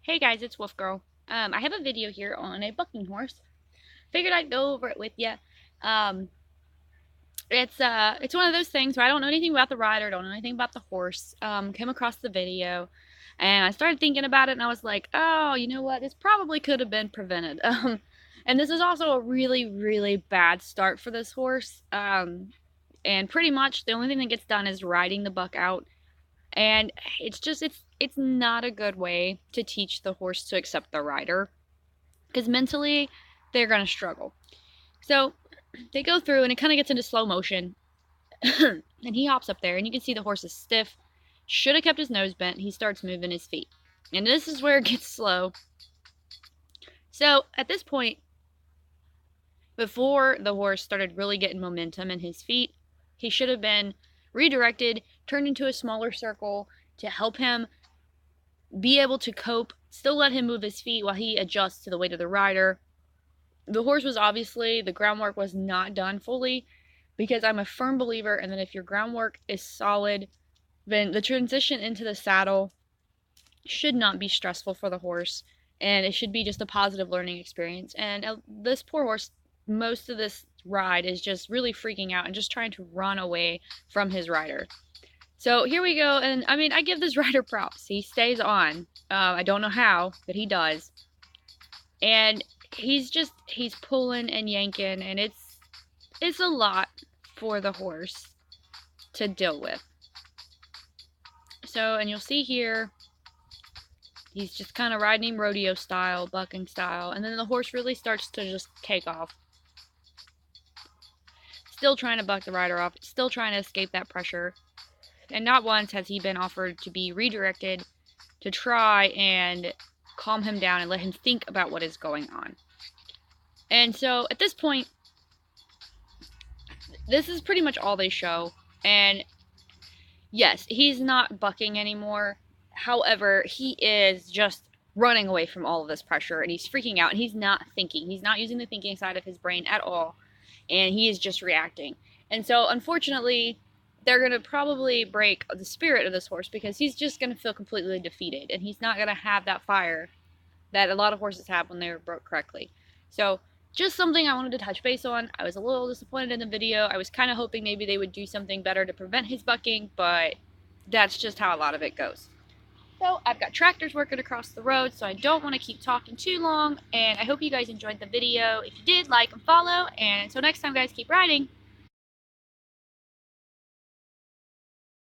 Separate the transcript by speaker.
Speaker 1: Hey guys, it's Wolf Girl. I have a video here on a bucking horse. Figured I'd go over it with you. Um, it's one of those things where I don't know anything about the rider, don't know anything about the horse. Came across the video, and I started thinking about it, and I was like, oh, you know what? This probably could have been prevented. And this is also a really, really bad start for this horse. And pretty much the only thing that gets done is riding the buck out, and it's not a good way to teach the horse to accept the rider because mentally they're going to struggle. So they go through and it kind of gets into slow motion. And he hops up there and you can see the horse is stiff, should have kept his nose bent. He starts moving his feet, and this is where it gets slow. So at this point, before the horse started really getting momentum in his feet, he should have been redirected, turned into a smaller circle to help him be able to cope, still let him move his feet while he adjusts to the weight of the rider. The horse was obviously, the groundwork was not done fully, because I'm a firm believer in that if your groundwork is solid, then the transition into the saddle should not be stressful for the horse, and it should be just a positive learning experience. And this poor horse, most of this ride is just really freaking out and just trying to run away from his rider. So here we go, and I mean, I give this rider props. He stays on. I don't know how, but he does. And he's pulling and yanking, and it's a lot for the horse to deal with. So, and you'll see here, he's just kind of riding him rodeo style, bucking style, and then the horse really starts to just take off. Still trying to buck the rider off, still trying to escape that pressure. And not once has he been offered to be redirected to try and calm him down and let him think about what is going on. And so at this point, this is pretty much all they show. And yes, he's not bucking anymore. However, he is just running away from all of this pressure, and he's freaking out, and he's not thinking. He's not using the thinking side of his brain at all, and he is just reacting. And so, unfortunately, they're going to probably break the spirit of this horse because he's just going to feel completely defeated, and he's not going to have that fire that a lot of horses have when they're broke correctly. So just something I wanted to touch base on. I was a little disappointed in the video. I was kind of hoping maybe they would do something better to prevent his bucking, but that's just how a lot of it goes. So I've got tractors working across the road, so I don't want to keep talking too long, and I hope you guys enjoyed the video. If you did, like and follow, and until next time, guys, keep riding.